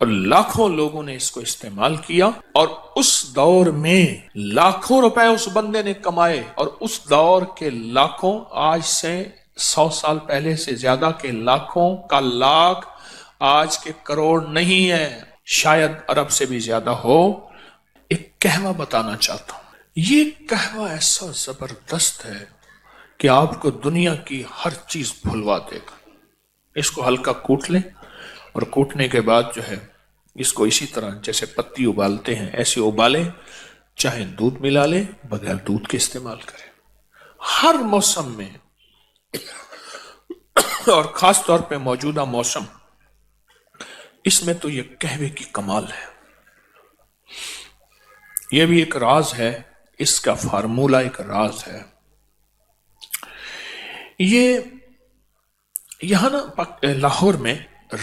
اور لاکھوں لوگوں نے اس کو استعمال کیا، اور اس دور میں لاکھوں روپے اس بندے نے کمائے، اور اس دور کے لاکھوں، آج سے 100 سال پہلے سے زیادہ کے لاکھوں کا لاکھ آج کے کروڑ نہیں ہے، شاید ارب سے بھی زیادہ ہو۔ ایک کہوہ بتانا چاہتا ہوں، یہ کہوہ ایسا زبردست ہے کہ آپ کو دنیا کی ہر چیز بھلوا دے گا۔ اس کو ہلکا کوٹ لیں، اور کوٹنے کے بعد جو ہے اس کو اسی طرح جیسے پتی ابالتے ہیں ایسے ابالیں، چاہے دودھ ملا لیں، بغیر دودھ کے استعمال کریں ہر موسم میں، اور خاص طور پہ موجودہ موسم، اس میں تو یہ قہوے کی کمال ہے۔ یہ بھی ایک راز ہے، اس کا فارمولہ ایک راز ہے۔ یہ یہاں نا لاہور میں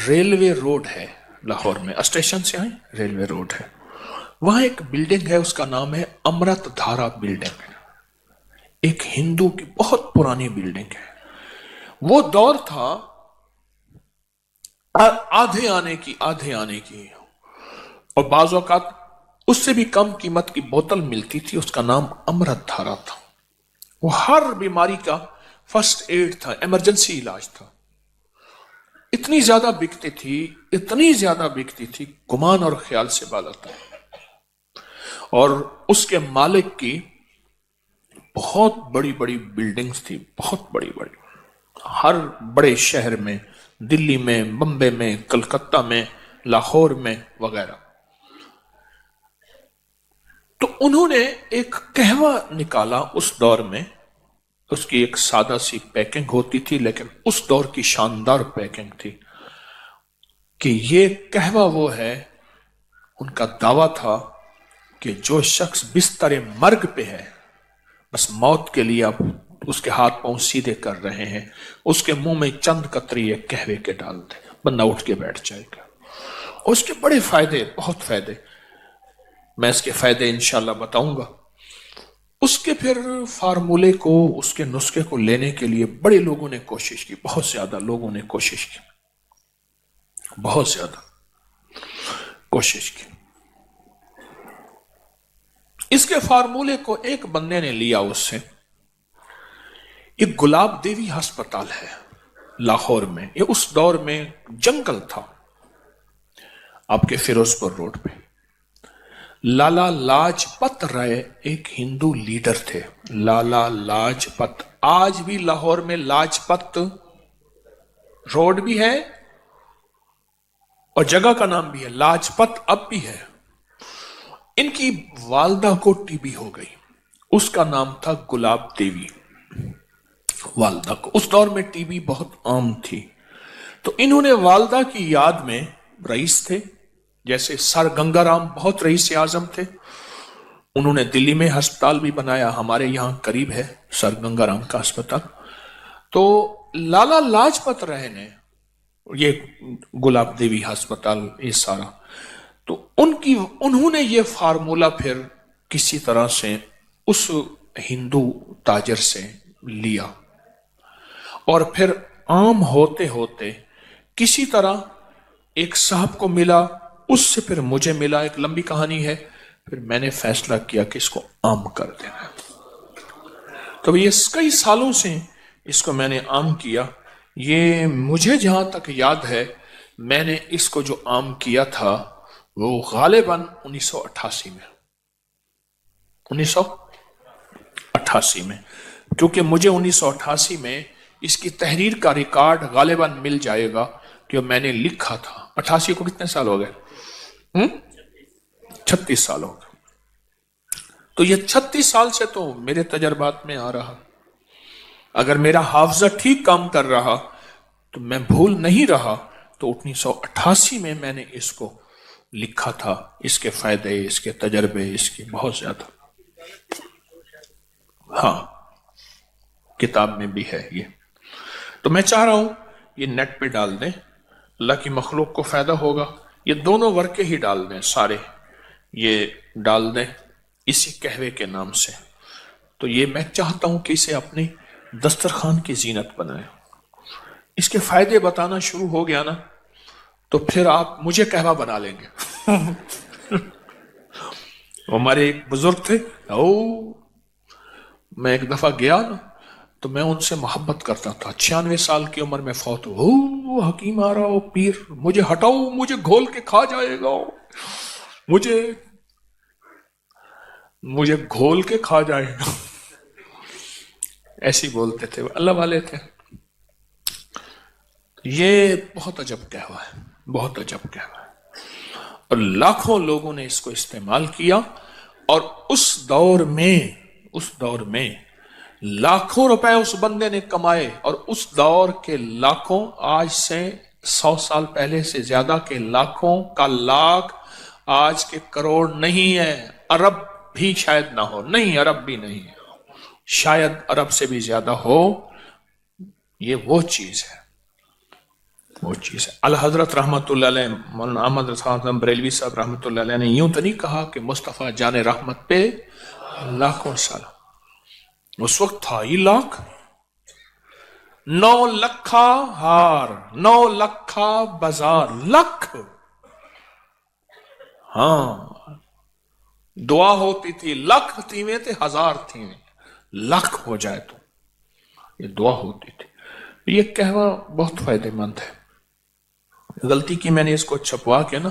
ریلوے روڈ ہے، لاہور میں اسٹیشن سے آئیں ریلوے روڈ ہے، وہاں ایک بلڈنگ ہے، اس کا نام ہے امرت دھارا بلڈنگ، ایک ہندو کی بہت پرانی بلڈنگ ہے۔ وہ دور تھا آدھے آنے کی، اور بعض اوقات اس سے بھی کم قیمت کی بوتل ملتی تھی، اس کا نام امرت دھارا تھا۔ وہ ہر بیماری کا فرسٹ ایڈ تھا، ایمرجنسی علاج تھا۔ اتنی زیادہ بکتی تھی، گمان اور خیال سے بالا تھا۔ اور اس کے مالک کی بہت بڑی بڑی بلڈنگز تھی، بہت بڑی بڑی، ہر بڑے شہر میں، دلی میں، بمبے میں، کلکتہ میں، لاہور میں وغیرہ۔ تو انہوں نے ایک قہوہ نکالا اس دور میں، اس کی ایک سادہ سی پیکنگ ہوتی تھی، لیکن اس دور کی شاندار پیکنگ تھی کہ یہ قہوہ وہ ہے، ان کا دعویٰ تھا کہ جو شخص بستر مرگ پہ ہے، بس موت کے لیے اب اس کے ہاتھ پاؤں سیدھے کر رہے ہیں، اس کے منہ میں چند قطرے قہوے کے ڈال دیں، بندہ اٹھ کے بیٹھ جائے گا۔ اور اس کے بڑے فائدے، بہت فائدے، میں اس کے فائدے انشاءاللہ بتاؤں گا۔ اس کے پھر فارمولے کو، اس کے نسخے کو لینے کے لیے بڑے لوگوں نے کوشش کی، بہت زیادہ لوگوں نے کوشش کی، بہت زیادہ کوشش کی۔ اس کے فارمولے کو ایک بندے نے لیا اس سے، ایک گلاب دیوی ہسپتال ہے لاہور میں، یہ اس دور میں جنگل تھا، آپ کے فیروز پور روڈ پہ۔ لالا لاجپت رائے ایک ہندو لیڈر تھے، لالا لاجپت، آج بھی لاہور میں لاجپت روڈ بھی ہے اور جگہ کا نام بھی ہے، لاجپت اب بھی ہے۔ ان کی والدہ کو ٹی بی ہو گئی، اس کا نام تھا گلاب دیوی، والدہ کو، اس دور میں ٹی بی بہت عام تھی۔ تو انہوں نے والدہ کی یاد میں، رئیس تھے جیسے سر گنگا رام بہت رئیس اعظم تھے، انہوں نے دلی میں ہسپتال بھی بنایا، ہمارے یہاں قریب ہے سر گنگا رام کا ہسپتال۔ تو لالا لاجپت رائے نے یہ گلاب دیوی ہسپتال، یہ سارا، تو انہوں نے یہ فارمولہ پھر کسی طرح سے اس ہندو تاجر سے لیا، اور پھر عام ہوتے ہوتے کسی طرح ایک صاحب کو ملا، اس سے پھر مجھے ملا، ایک لمبی کہانی ہے، پھر میں نے فیصلہ کیا کہ اس کو عام کر دینا۔ تو یہ کئی سالوں سے اس کو میں نے عام کیا۔ یہ مجھے جہاں تک یاد ہے، میں نے اس کو جو عام کیا تھا وہ غالباً 1988 میں، 1988 میں، کیونکہ مجھے 1988 میں اس کی تحریر کا ریکارڈ غالباً مل جائے گا کہ میں نے لکھا تھا۔ 88 کو کتنے سال ہو گئے؟ 36 سال ہو گئے۔ تو یہ 36 سال سے تو میرے تجربات میں آ رہا، اگر میرا حافظہ ٹھیک کام کر رہا تو میں بھول نہیں رہا، تو 1988 میں میں نے اس کو لکھا تھا، اس کے فائدے، اس کے تجربے، اس کے بہت زیادہ، ہاں کتاب میں بھی ہے یہ۔ تو میں چاہ رہا ہوں یہ نیٹ پہ ڈال دیں، اللہ کی مخلوق کو فائدہ ہوگا، یہ دونوں ورقے ہی ڈال دیں، سارے یہ ڈال دیں اسی قہوے کے نام سے۔ تو یہ میں چاہتا ہوں کہ اسے اپنی دسترخوان کی زینت بنائیں۔ اس کے فائدے بتانا شروع ہو گیا نا، تو پھر آپ مجھے قہوہ بنا لیں گے۔ ہمارے ایک بزرگ تھے، میں ایک دفعہ گیا نا تو میں ان سے محبت کرتا تھا، 96 سال کی عمر میں فوت ہو، حکیم آ رہا ہو، پیر مجھے ہٹاؤ، مجھے گھول کے کھا جائے گا، مجھے گھول کے کھا جائے گا، ایسی بولتے تھے، اللہ والے تھے۔ یہ بہت عجب قہوہ ہے، بہت عجب قہوہ ہے، اور لاکھوں لوگوں نے اس کو استعمال کیا، اور اس دور میں لاکھوں روپے اس بندے نے کمائے، اور اس دور کے لاکھوں، آج سے 100 سال پہلے سے زیادہ کے لاکھوں کا لاکھ آج کے کروڑ نہیں ہے، ارب بھی شاید نہ ہو، نہیں ارب بھی نہیں ہے، شاید ارب سے بھی زیادہ ہو۔ یہ وہ چیز ہے، وہ چیز ہے۔ الحضرت رحمت اللہ علیہ، مولانا احمد رضا بریلوی صاحب رحمت اللہ علیہ نے یوں تو نہیں کہا کہ مصطفیٰ جان رحمت پہ لاکھوں سلام، اس وقت تھا ہی لاکھ، 9 لکھا ہار، 9 لکھا بازار، لکھ، ہاں دعا ہوتی تھی، لکھ تھیویں تے ہزار تھیویں، لکھ ہو جائے تو یہ دعا ہوتی تھی۔ یہ قہوہ بہت فائدہ مند ہے۔ غلطی کی میں نے اس کو چھپوا کے نا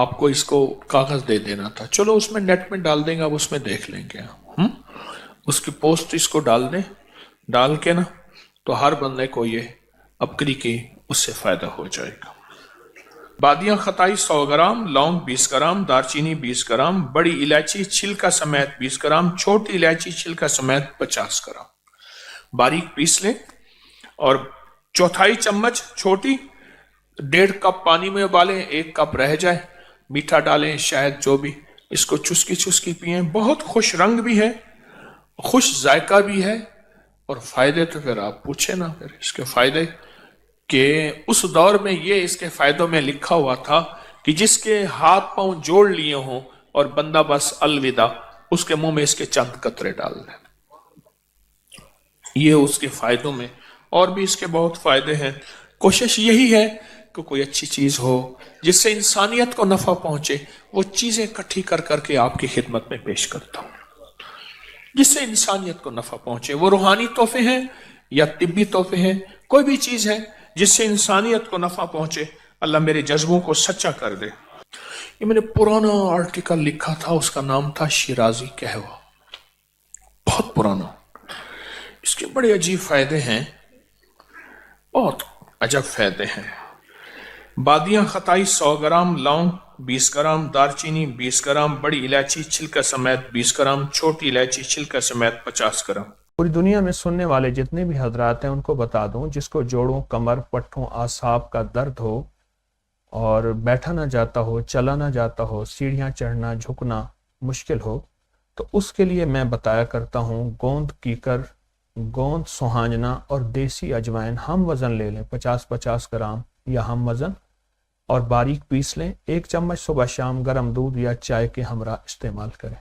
آپ کو اس کو کاغذ دے دینا تھا، چلو اس میں نیٹ میں ڈال دیں گے، اب اس میں دیکھ لیں گے، اس کی پوسٹ اس کو ڈال دیں، ڈال کے نا تو ہر بندے کو یہ ابکری کی اس سے فائدہ ہو جائے گا۔ بادیاں خطائی 100 گرام، لونگ 20 گرام، دارچینی 20 گرام، بڑی الائچی چھلکا سمیت 20 گرام، چھوٹی الائچی چھلکا سمیت 50 گرام باریک پیس لیں، اور 1/4 چمچ چھوٹی 1.5 کپ پانی میں ابالیں، 1 کپ رہ جائے، میٹھا ڈالیں، شاید جو بھی، اس کو چسکی چسکی پئیں، بہت خوش رنگ بھی ہے، خوش ذائقہ بھی ہے، اور فائدے تو پھر آپ پوچھیں نا، پھر اس کے فائدے کہ اس دور میں یہ اس کے فائدوں میں لکھا ہوا تھا کہ جس کے ہاتھ پاؤں جوڑ لیے ہوں اور بندہ بس الوداع، اس کے منہ میں اس کے چند قطرے ڈال دیں، یہ اس کے فائدوں میں، اور بھی اس کے بہت فائدے ہیں۔ کوشش یہی ہے کہ کوئی اچھی چیز ہو جس سے انسانیت کو نفع پہنچے، وہ چیزیں اکٹھی کر کر کے آپ کی خدمت میں پیش کرتا ہوں، جس سے انسانیت کو نفع پہنچے، وہ روحانی تحفے ہیں یا طبی تحفے ہیں، کوئی بھی چیز ہے جس سے انسانیت کو نفع پہنچے، اللہ میرے جذبوں کو سچا کر دے۔ یہ میں نے پرانا آرٹیکل لکھا تھا، اس کا نام تھا شیرازی قہوہ، بہت پرانا، اس کے بڑے عجیب فائدے ہیں، بہت عجب فائدے ہیں۔ بادیاں خطائی 100 گرام، لونگ 20 گرام، دارچینی 20 گرام، بڑی الائچی چھلکا سمیت 20 گرام، چھوٹی الائچی چھلکا سمیت 50 گرام۔ پوری دنیا میں سننے والے جتنے بھی حضرات ہیں ان کو بتا دوں، جس کو جوڑوں، کمر، پٹھوں، اعصاب کا درد ہو اور بیٹھا نہ جاتا ہو، چلا نہ جاتا ہو، سیڑھیاں چڑھنا جھکنا مشکل ہو، تو اس کے لیے میں بتایا کرتا ہوں گوند کیکر، گوند سہانجنا اور دیسی اجوائن ہم وزن لے لیں، 50-50 گرام یا ہم وزن، اور باریک پیس لیں، 1 چمچ صبح شام گرم دودھ یا چائے کے ہمراہ استعمال کریں۔